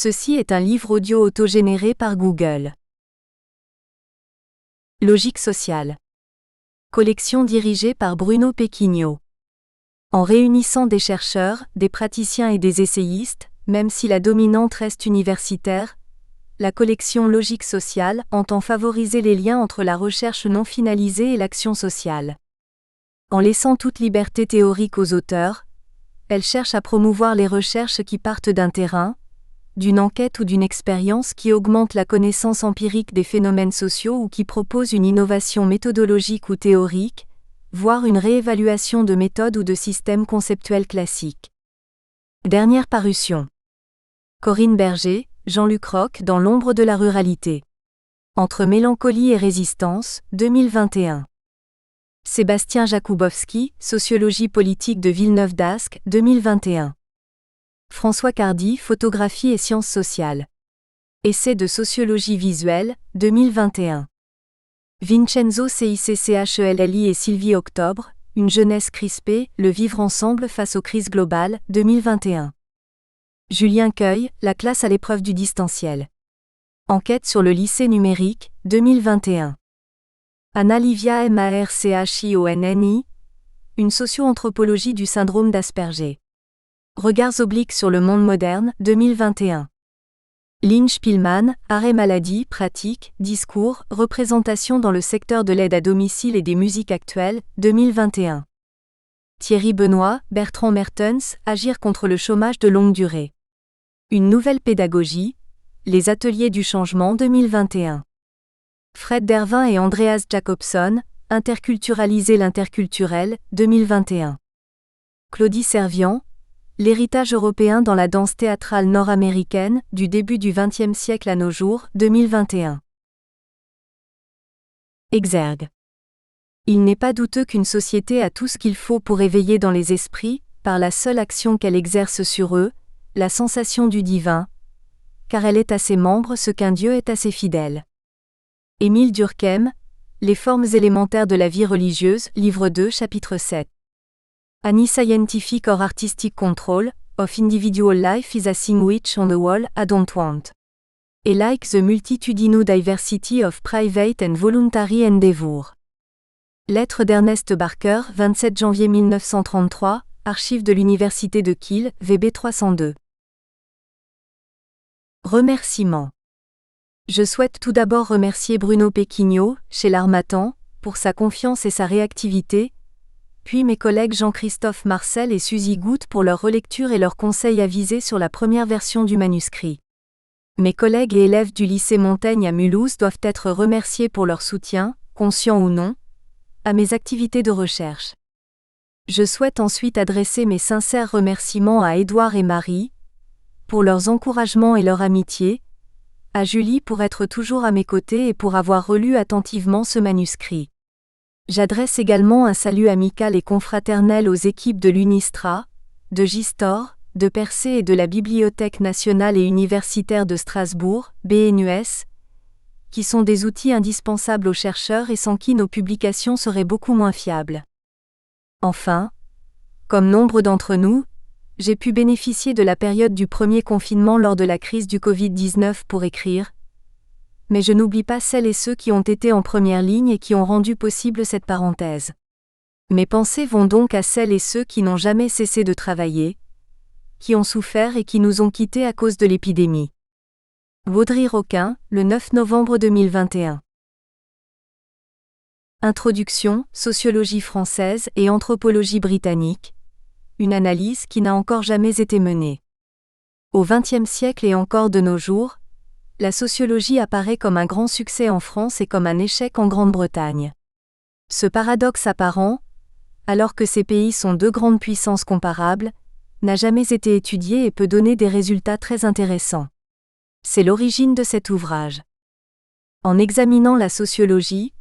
Ceci est un livre audio autogénéré par Google. Logique sociale. Collection dirigée par Bruno Pequigno. En réunissant des chercheurs, des praticiens et des essayistes, même si la dominante reste universitaire, la collection Logique sociale entend favoriser les liens entre la recherche non finalisée et l'action sociale. En laissant toute liberté théorique aux auteurs, elle cherche à promouvoir les recherches qui partent d'un terrain, d'une enquête ou d'une expérience qui augmente la connaissance empirique des phénomènes sociaux ou qui propose une innovation méthodologique ou théorique, voire une réévaluation de méthodes ou de systèmes conceptuels classiques. Dernière parution. Corinne Berger, Jean-Luc Roch dans l'ombre de la ruralité. Entre mélancolie et résistance, 2021. Sébastien Jakubowski, Sociologie politique de Villeneuve-d'Ascq, 2021. François Cardy, Photographie et sciences sociales. Essai de sociologie visuelle, 2021. Vincenzo Cicchelli et Sylvie Octobre, Une jeunesse crispée, le vivre ensemble face aux crises globales, 2021. Julien Cueil, La classe à l'épreuve du distanciel. Enquête sur le lycée numérique, 2021. Anna Livia Marchionni, Une socio-anthropologie du syndrome d'Asperger. Regards obliques sur le monde moderne, 2021. Lynn Spielmann, Arrêt maladie, pratique, discours, représentation dans le secteur de l'aide à domicile et des musiques actuelles, 2021. Thierry Benoît, Bertrand Mertens, Agir contre le chômage de longue durée. Une nouvelle pédagogie, Les ateliers du changement, 2021. Fred Dervin et Andreas Jacobson, Interculturaliser l'interculturel, 2021. Claudie Servian, L'héritage européen dans la danse théâtrale nord-américaine, du début du XXe siècle à nos jours, 2021. Exergue. Il n'est pas douteux qu'une société a tout ce qu'il faut pour éveiller dans les esprits, par la seule action qu'elle exerce sur eux, la sensation du divin, car elle est à ses membres ce qu'un Dieu est à ses fidèles. Émile Durkheim, Les formes élémentaires de la vie religieuse, livre 2, chapitre 7. Any scientific or artistic control of individual life is a thing which on the whole I don't want. Et like the multitudinous diversity of private and voluntary endeavor. Lettre d'Ernest Barker, 27 janvier 1933, archives de l'Université de Kiel, VB 302. Remerciements. Je souhaite tout d'abord remercier Bruno Pequigno, chez l'Harmattan, pour sa confiance et sa réactivité, puis mes collègues Jean-Christophe Marcel et Suzy Goutte pour leur relecture et leurs conseils avisés sur la première version du manuscrit. Mes collègues et élèves du lycée Montaigne à Mulhouse doivent être remerciés pour leur soutien, conscient ou non, à mes activités de recherche. Je souhaite ensuite adresser mes sincères remerciements à Édouard et Marie, pour leurs encouragements et leur amitié, à Julie pour être toujours à mes côtés et pour avoir relu attentivement ce manuscrit. J'adresse également un salut amical et confraternel aux équipes de l'Unistra, de Gistor, de Percé et de la Bibliothèque nationale et universitaire de Strasbourg, BNUS, qui sont des outils indispensables aux chercheurs et sans qui nos publications seraient beaucoup moins fiables. Enfin, comme nombre d'entre nous, j'ai pu bénéficier de la période du premier confinement lors de la crise du Covid-19 pour écrire, mais je n'oublie pas celles et ceux qui ont été en première ligne et qui ont rendu possible cette parenthèse. Mes pensées vont donc à celles et ceux qui n'ont jamais cessé de travailler, qui ont souffert et qui nous ont quittés à cause de l'épidémie. Vaudry-Roquin, le 9 novembre 2021. Introduction, Sociologie française et Anthropologie britannique. Une analyse qui n'a encore jamais été menée. Au XXe siècle et encore de nos jours, la sociologie apparaît comme un grand succès en France et comme un échec en Grande-Bretagne. Ce paradoxe apparent, alors que ces pays sont deux grandes puissances comparables, n'a jamais été étudié et peut donner des résultats très intéressants. C'est l'origine de cet ouvrage. En examinant la sociologie,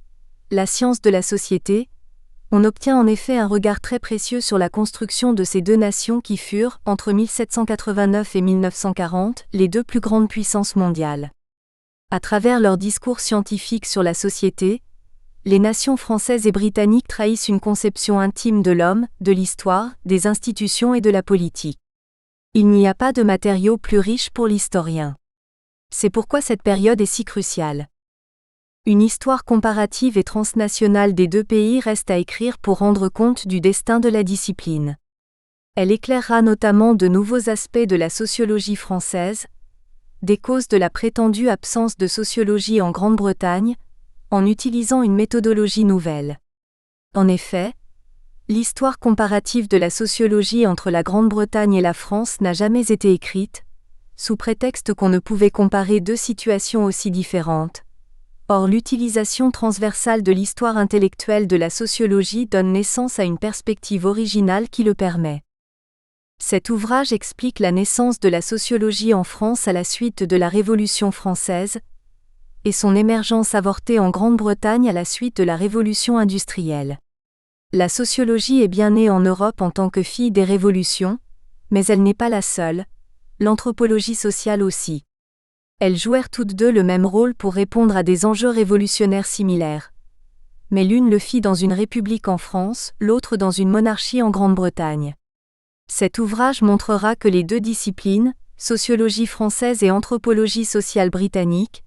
la science de la société, on obtient en effet un regard très précieux sur la construction de ces deux nations qui furent, entre 1789 et 1940, les deux plus grandes puissances mondiales. À travers leurs discours scientifiques sur la société, les nations françaises et britanniques trahissent une conception intime de l'homme, de l'histoire, des institutions et de la politique. Il n'y a pas de matériaux plus riches pour l'historien. C'est pourquoi cette période est si cruciale. Une histoire comparative et transnationale des deux pays reste à écrire pour rendre compte du destin de la discipline. Elle éclairera notamment de nouveaux aspects de la sociologie française, des causes de la prétendue absence de sociologie en Grande-Bretagne, en utilisant une méthodologie nouvelle. En effet, l'histoire comparative de la sociologie entre la Grande-Bretagne et la France n'a jamais été écrite, sous prétexte qu'on ne pouvait comparer deux situations aussi différentes. Or, l'utilisation transversale de l'histoire intellectuelle de la sociologie donne naissance à une perspective originale qui le permet. Cet ouvrage explique la naissance de la sociologie en France à la suite de la Révolution française, et son émergence avortée en Grande-Bretagne à la suite de la Révolution industrielle. La sociologie est bien née en Europe en tant que fille des révolutions, mais elle n'est pas la seule, l'anthropologie sociale aussi. Elles jouèrent toutes deux le même rôle pour répondre à des enjeux révolutionnaires similaires. Mais l'une le fit dans une république en France, l'autre dans une monarchie en Grande-Bretagne. Cet ouvrage montrera que les deux disciplines, sociologie française et anthropologie sociale britannique,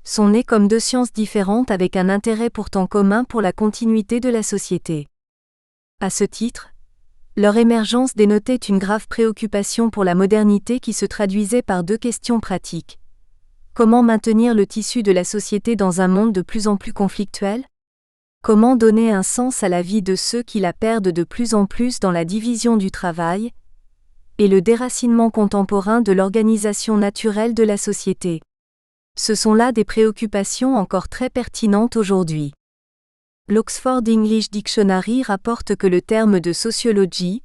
sont nées comme deux sciences différentes avec un intérêt pourtant commun pour la continuité de la société. À ce titre, leur émergence dénotait une grave préoccupation pour la modernité qui se traduisait par deux questions pratiques. Comment maintenir le tissu de la société dans un monde de plus en plus conflictuel ? Comment donner un sens à la vie de ceux qui la perdent de plus en plus dans la division du travail et le déracinement contemporain de l'organisation naturelle de la société ? Ce sont là des préoccupations encore très pertinentes aujourd'hui. L'Oxford English Dictionary rapporte que le terme de sociologie,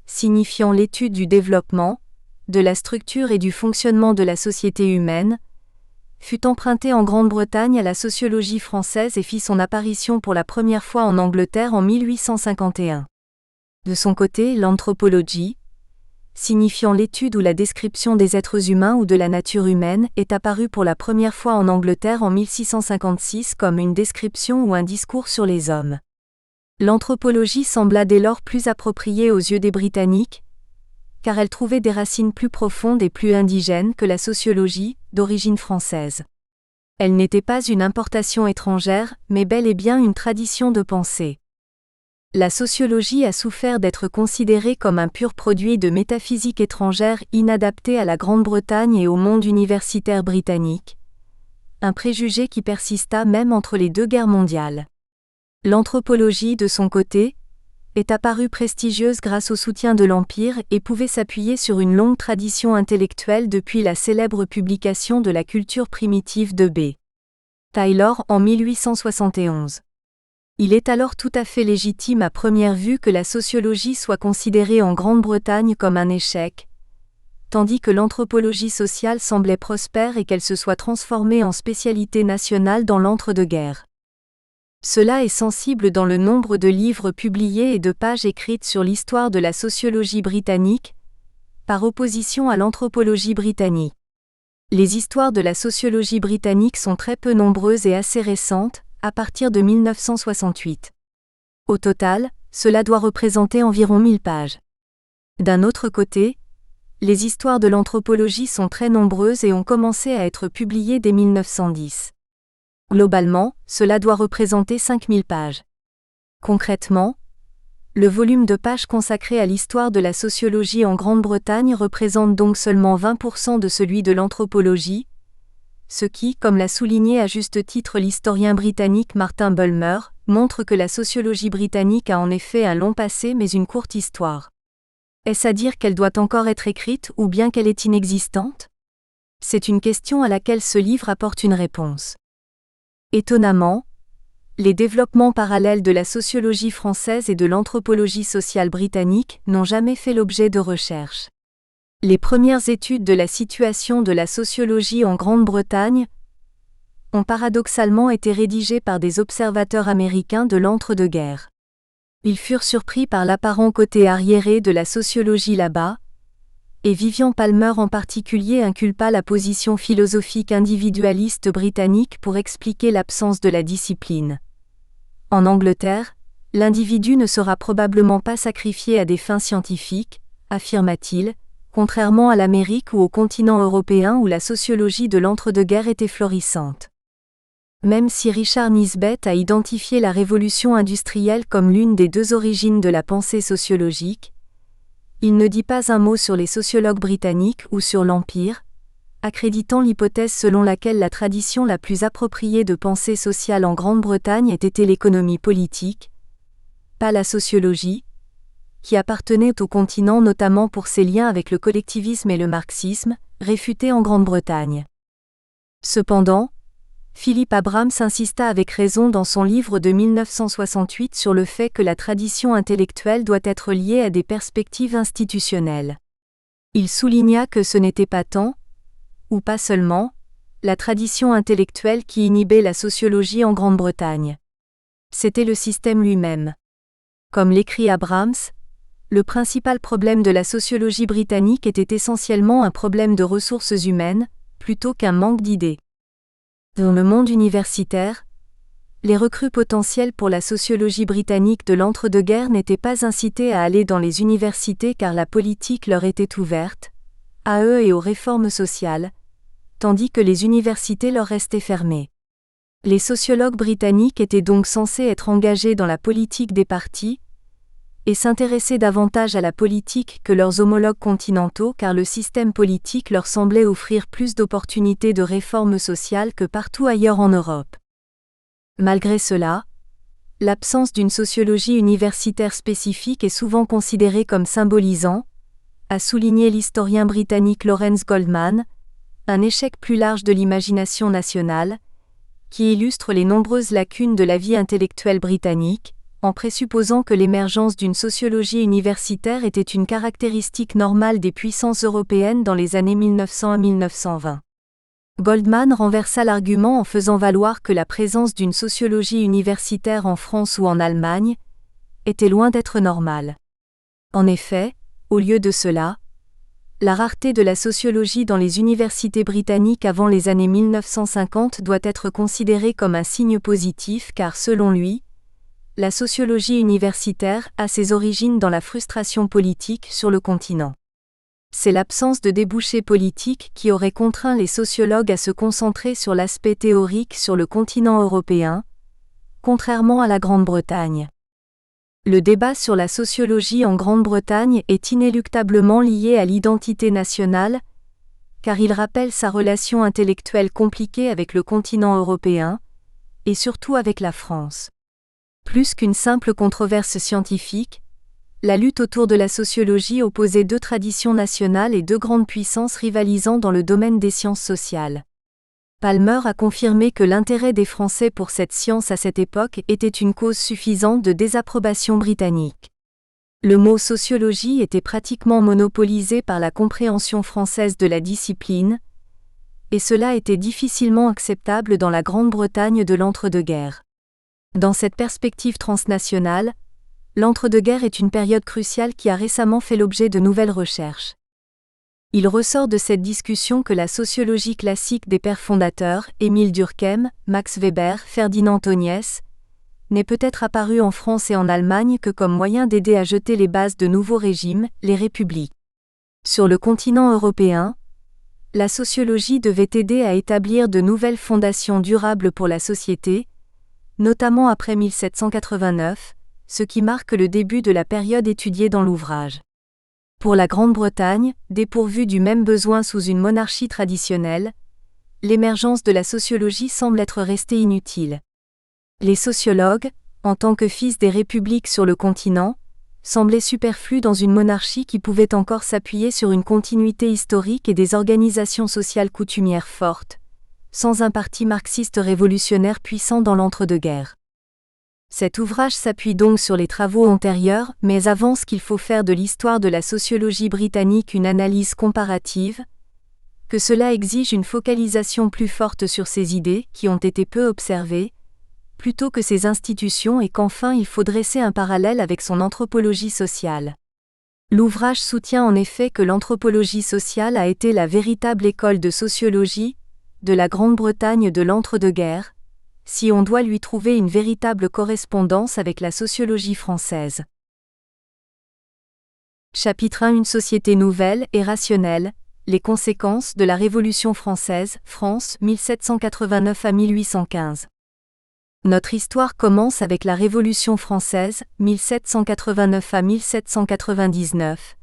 signifiant l'étude du développement, de la structure et du fonctionnement de la société humaine, fut emprunté en Grande-Bretagne à la sociologie française et fit son apparition pour la première fois en Angleterre en 1851. De son côté, l'anthropologie, signifiant l'étude ou la description des êtres humains ou de la nature humaine, est apparue pour la première fois en Angleterre en 1656 comme une description ou un discours sur les hommes. L'anthropologie sembla dès lors plus appropriée aux yeux des Britanniques, car elle trouvait des racines plus profondes et plus indigènes que la sociologie, d'origine française. Elle n'était pas une importation étrangère, mais bel et bien une tradition de pensée. La sociologie a souffert d'être considérée comme un pur produit de métaphysique étrangère inadapté à la Grande-Bretagne et au monde universitaire britannique, un préjugé qui persista même entre les deux guerres mondiales. L'anthropologie, de son côté, est apparue prestigieuse grâce au soutien de l'Empire et pouvait s'appuyer sur une longue tradition intellectuelle depuis la célèbre publication de la culture primitive de B. Taylor en 1871. Il est alors tout à fait légitime à première vue que la sociologie soit considérée en Grande-Bretagne comme un échec, tandis que l'anthropologie sociale semblait prospère et qu'elle se soit transformée en spécialité nationale dans l'entre-deux-guerres. Cela est sensible dans le nombre de livres publiés et de pages écrites sur l'histoire de la sociologie britannique, par opposition à l'anthropologie britannique. Les histoires de la sociologie britannique sont très peu nombreuses et assez récentes, à partir de 1968. Au total, cela doit représenter environ 1000 pages. D'un autre côté, les histoires de l'anthropologie sont très nombreuses et ont commencé à être publiées dès 1910. Globalement, cela doit représenter 5000 pages. Concrètement, le volume de pages consacré à l'histoire de la sociologie en Grande-Bretagne représente donc seulement 20% de celui de l'anthropologie, ce qui, comme l'a souligné à juste titre l'historien britannique Martin Bulmer, montre que la sociologie britannique a en effet un long passé mais une courte histoire. Est-ce à dire qu'elle doit encore être écrite ou bien qu'elle est inexistante ? C'est une question à laquelle ce livre apporte une réponse. Étonnamment, les développements parallèles de la sociologie française et de l'anthropologie sociale britannique n'ont jamais fait l'objet de recherches. Les premières études de la situation de la sociologie en Grande-Bretagne ont paradoxalement été rédigées par des observateurs américains de l'entre-deux-guerres. Ils furent surpris par l'apparent côté arriéré de la sociologie là-bas, et Vivian Palmer en particulier inculpa la position philosophique individualiste britannique pour expliquer l'absence de la discipline. En Angleterre, l'individu ne sera probablement pas sacrifié à des fins scientifiques, affirma-t-il, contrairement à l'Amérique ou au continent européen où la sociologie de l'entre-deux-guerres était florissante. Même si Richard Nisbett a identifié la révolution industrielle comme l'une des deux origines de la pensée sociologique, il ne dit pas un mot sur les sociologues britanniques ou sur l'Empire, accréditant l'hypothèse selon laquelle la tradition la plus appropriée de pensée sociale en Grande-Bretagne ait été l'économie politique, pas la sociologie, qui appartenait au continent notamment pour ses liens avec le collectivisme et le marxisme, réfutés en Grande-Bretagne. Cependant, Philip Abrahams insista avec raison dans son livre de 1968 sur le fait que la tradition intellectuelle doit être liée à des perspectives institutionnelles. Il souligna que ce n'était pas tant, ou pas seulement, la tradition intellectuelle qui inhibait la sociologie en Grande-Bretagne. C'était le système lui-même. Comme l'écrit Abrahams, le principal problème de la sociologie britannique était essentiellement un problème de ressources humaines, plutôt qu'un manque d'idées. Dans le monde universitaire, les recrues potentielles pour la sociologie britannique de l'entre-deux-guerres n'étaient pas incitées à aller dans les universités car la politique leur était ouverte, à eux et aux réformes sociales, tandis que les universités leur restaient fermées. Les sociologues britanniques étaient donc censés être engagés dans la politique des partis, et s'intéresser davantage à la politique que leurs homologues continentaux car le système politique leur semblait offrir plus d'opportunités de réformes sociales que partout ailleurs en Europe. Malgré cela, l'absence d'une sociologie universitaire spécifique est souvent considérée comme symbolisant, a souligné l'historien britannique Lawrence Goldman, un échec plus large de l'imagination nationale, qui illustre les nombreuses lacunes de la vie intellectuelle britannique, en présupposant que l'émergence d'une sociologie universitaire était une caractéristique normale des puissances européennes dans les années 1900 à 1920. Goldman renversa l'argument en faisant valoir que la présence d'une sociologie universitaire en France ou en Allemagne était loin d'être normale. En effet, au lieu de cela, la rareté de la sociologie dans les universités britanniques avant les années 1950 doit être considérée comme un signe positif car selon lui, la sociologie universitaire a ses origines dans la frustration politique sur le continent. C'est l'absence de débouchés politiques qui aurait contraint les sociologues à se concentrer sur l'aspect théorique sur le continent européen, contrairement à la Grande-Bretagne. Le débat sur la sociologie en Grande-Bretagne est inéluctablement lié à l'identité nationale, car il rappelle sa relation intellectuelle compliquée avec le continent européen, et surtout avec la France. Plus qu'une simple controverse scientifique, la lutte autour de la sociologie opposait deux traditions nationales et deux grandes puissances rivalisant dans le domaine des sciences sociales. Palmer a confirmé que l'intérêt des Français pour cette science à cette époque était une cause suffisante de désapprobation britannique. Le mot sociologie était pratiquement monopolisé par la compréhension française de la discipline, et cela était difficilement acceptable dans la Grande-Bretagne de l'entre-deux-guerres. Dans cette perspective transnationale, l'entre-deux-guerres est une période cruciale qui a récemment fait l'objet de nouvelles recherches. Il ressort de cette discussion que la sociologie classique des pères fondateurs, Émile Durkheim, Max Weber, Ferdinand Tönnies, n'est peut-être apparue en France et en Allemagne que comme moyen d'aider à jeter les bases de nouveaux régimes, les républiques. Sur le continent européen, la sociologie devait aider à établir de nouvelles fondations durables pour la société, notamment après 1789, ce qui marque le début de la période étudiée dans l'ouvrage. Pour la Grande-Bretagne, dépourvue du même besoin sous une monarchie traditionnelle, l'émergence de la sociologie semble être restée inutile. Les sociologues, en tant que fils des républiques sur le continent, semblaient superflus dans une monarchie qui pouvait encore s'appuyer sur une continuité historique et des organisations sociales coutumières fortes, sans un parti marxiste révolutionnaire puissant dans l'entre-deux-guerres. Cet ouvrage s'appuie donc sur les travaux antérieurs, mais avance qu'il faut faire de l'histoire de la sociologie britannique une analyse comparative, que cela exige une focalisation plus forte sur ses idées, qui ont été peu observées, plutôt que ses institutions et qu'enfin il faut dresser un parallèle avec son anthropologie sociale. L'ouvrage soutient en effet que l'anthropologie sociale a été la véritable école de sociologie de la Grande-Bretagne de l'entre-deux-guerres, si on doit lui trouver une véritable correspondance avec la sociologie française. Chapitre 1. Une société nouvelle et rationnelle, les conséquences de la Révolution française, France, 1789 à 1815. Notre histoire commence avec la Révolution française, 1789 à 1799,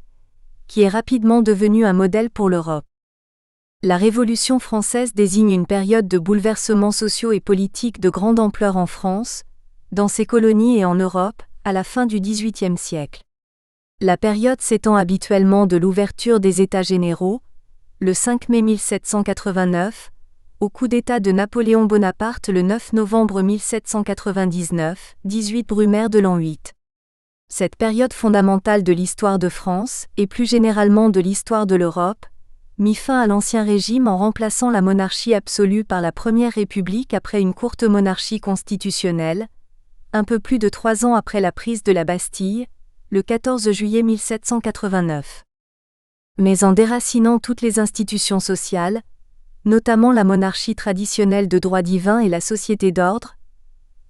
qui est rapidement devenue un modèle pour l'Europe. La Révolution française désigne une période de bouleversements sociaux et politiques de grande ampleur en France, dans ses colonies et en Europe, à la fin du XVIIIe siècle. La période s'étend habituellement de l'ouverture des États généraux, le 5 mai 1789, au coup d'État de Napoléon Bonaparte le 9 novembre 1799, 18 Brumaire de l'an 8. Cette période fondamentale de l'histoire de France, et plus généralement de l'histoire de l'Europe, mit fin à l'Ancien Régime en remplaçant la monarchie absolue par la Première République après une courte monarchie constitutionnelle, un peu plus de 3 ans après la prise de la Bastille, le 14 juillet 1789. Mais en déracinant toutes les institutions sociales, notamment la monarchie traditionnelle de droit divin et la société d'ordre,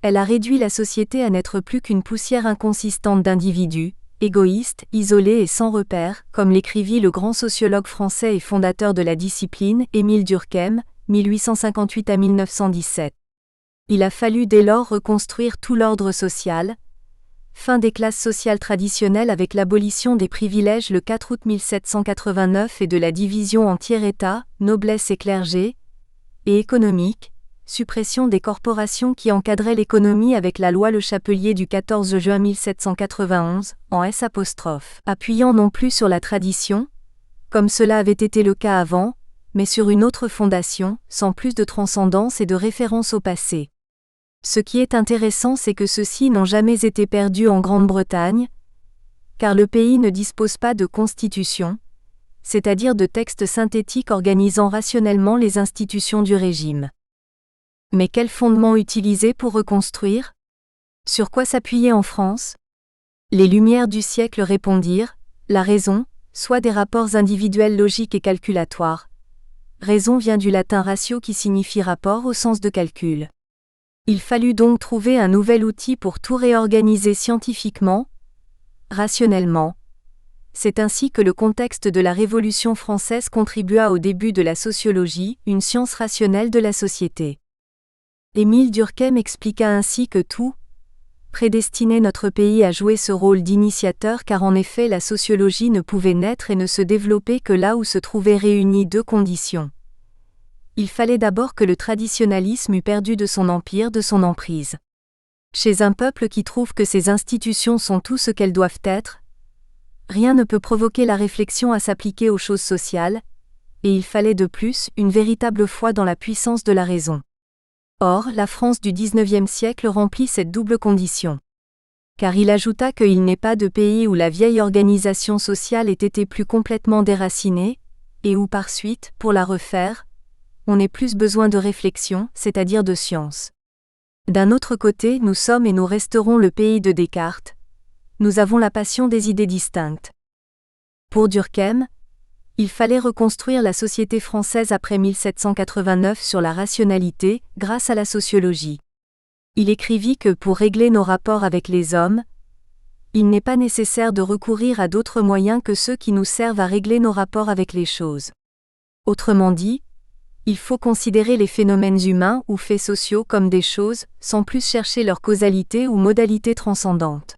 elle a réduit la société à n'être plus qu'une poussière inconsistante d'individus, égoïstes, isolés et sans repères, comme l'écrivit le grand sociologue français et fondateur de la discipline, Émile Durkheim, 1858 à 1917. Il a fallu dès lors reconstruire tout l'ordre social, fin des classes sociales traditionnelles avec l'abolition des privilèges le 4 août 1789 et de la division en tiers-État, noblesse et clergé, et économique, suppression des corporations qui encadraient l'économie avec la loi Le Chapelier du 14 juin 1791, en S', appuyant non plus sur la tradition, comme cela avait été le cas avant, mais sur une autre fondation, sans plus de transcendance et de référence au passé. Ce qui est intéressant, c'est que ceux-ci n'ont jamais été perdus en Grande-Bretagne, car le pays ne dispose pas de constitution, c'est-à-dire de textes synthétiques organisant rationnellement les institutions du régime. Mais quel fondement utiliser pour reconstruire ? Sur quoi s'appuyer en France ? Les Lumières du siècle répondirent, la raison, soit des rapports individuels logiques et calculatoires. Raison vient du latin ratio qui signifie rapport au sens de calcul. Il fallut donc trouver un nouvel outil pour tout réorganiser scientifiquement, rationnellement. C'est ainsi que le contexte de la Révolution française contribua au début de la sociologie, une science rationnelle de la société. Émile Durkheim expliqua ainsi que tout prédestinait notre pays à jouer ce rôle d'initiateur car en effet la sociologie ne pouvait naître et ne se développer que là où se trouvaient réunies deux conditions. Il fallait d'abord que le traditionnalisme eût perdu de son empire, de son emprise. Chez un peuple qui trouve que ses institutions sont tout ce qu'elles doivent être, rien ne peut provoquer la réflexion à s'appliquer aux choses sociales, et il fallait de plus une véritable foi dans la puissance de la raison. Or, la France du XIXe siècle remplit cette double condition. Car il ajouta qu'il n'est pas de pays où la vieille organisation sociale ait été plus complètement déracinée, et où par suite, pour la refaire, on ait plus besoin de réflexion, c'est-à-dire de science. D'un autre côté, nous sommes et nous resterons le pays de Descartes. Nous avons la passion des idées distinctes. Pour Durkheim, il fallait reconstruire la société française après 1789 sur la rationalité, grâce à la sociologie. Il écrivit que pour régler nos rapports avec les hommes, il n'est pas nécessaire de recourir à d'autres moyens que ceux qui nous servent à régler nos rapports avec les choses. Autrement dit, il faut considérer les phénomènes humains ou faits sociaux comme des choses, sans plus chercher leur causalité ou modalité transcendante.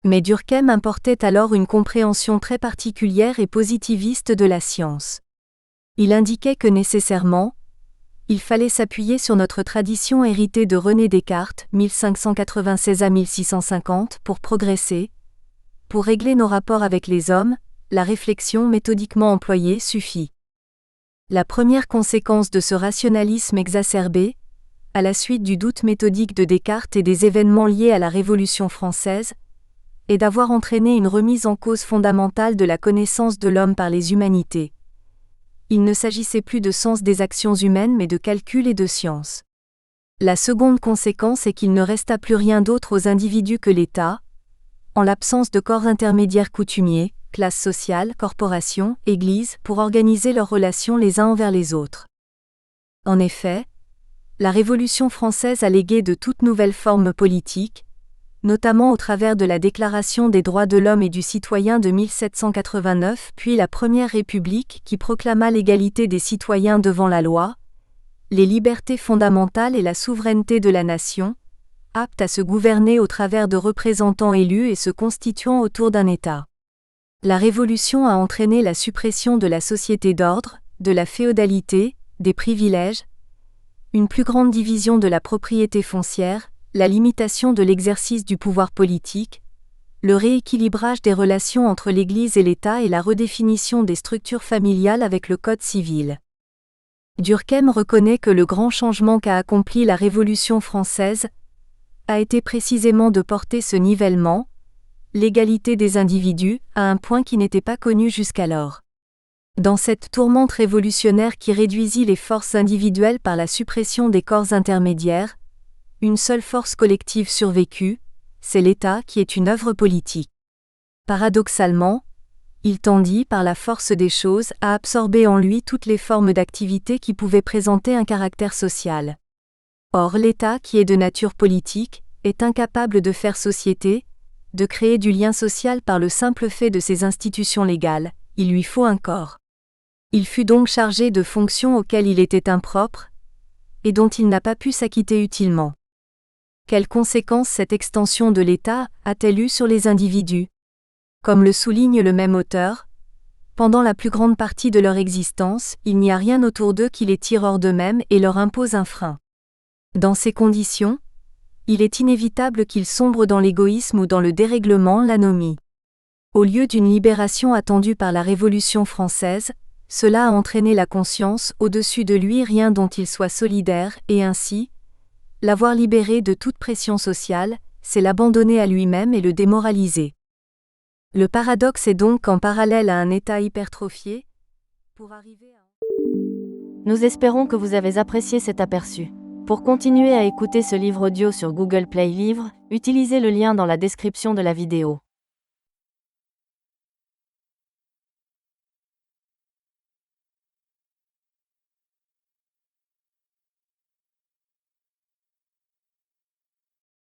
Mais Durkheim importait alors une compréhension très particulière et positiviste de la science. Il indiquait que nécessairement, il fallait s'appuyer sur notre tradition héritée de René Descartes, 1596 à 1650, pour progresser. Pour régler nos rapports avec les hommes, la réflexion méthodiquement employée suffit. La première conséquence de ce rationalisme exacerbé, à la suite du doute méthodique de Descartes et des événements liés à la Révolution française, est d'avoir entraîné une remise en cause fondamentale de la connaissance de l'homme par les humanités. Il ne s'agissait plus de sens des actions humaines mais de calcul et de science. La seconde conséquence est qu'il ne resta plus rien d'autre aux individus que l'État, en l'absence de corps intermédiaires coutumiers, classes sociales, corporations, églises, pour organiser leurs relations les uns envers les autres. En effet, la Révolution française a légué de toutes nouvelles formes politiques, notamment au travers de la Déclaration des droits de l'homme et du citoyen de 1789 puis la Première République qui proclama l'égalité des citoyens devant la loi, les libertés fondamentales et la souveraineté de la nation, apte à se gouverner au travers de représentants élus et se constituant autour d'un État. La Révolution a entraîné la suppression de la société d'ordre, de la féodalité, des privilèges, une plus grande division de la propriété foncière, la limitation de l'exercice du pouvoir politique, le rééquilibrage des relations entre l'Église et l'État et la redéfinition des structures familiales avec le Code civil. Durkheim reconnaît que le grand changement qu'a accompli la Révolution française a été précisément de porter ce nivellement, l'égalité des individus, à un point qui n'était pas connu jusqu'alors. Dans cette tourmente révolutionnaire qui réduisit les forces individuelles par la suppression des corps intermédiaires, une seule force collective survécut, c'est l'État qui est une œuvre politique. Paradoxalement, il tendit, par la force des choses, à absorber en lui toutes les formes d'activité qui pouvaient présenter un caractère social. Or l'État, qui est de nature politique, est incapable de faire société, de créer du lien social par le simple fait de ses institutions légales, il lui faut un corps. Il fut donc chargé de fonctions auxquelles il était impropre, et dont il n'a pas pu s'acquitter utilement. Quelles conséquences cette extension de l'État a-t-elle eu sur les individus ? Comme le souligne le même auteur, pendant la plus grande partie de leur existence, il n'y a rien autour d'eux qui les tire hors d'eux-mêmes et leur impose un frein. Dans ces conditions, il est inévitable qu'ils sombrent dans l'égoïsme ou dans le dérèglement, l'anomie. Au lieu d'une libération attendue par la Révolution française, cela a entraîné la conscience, au-dessus de lui rien dont il soit solidaire, et ainsi, l'avoir libéré de toute pression sociale, c'est l'abandonner à lui-même et le démoraliser. Le paradoxe est donc qu'en parallèle à un État hypertrophié, pour arriver à... Nous espérons que vous avez apprécié cet aperçu. Pour continuer à écouter ce livre audio sur Google Play Livres, utilisez le lien dans la description de la vidéo.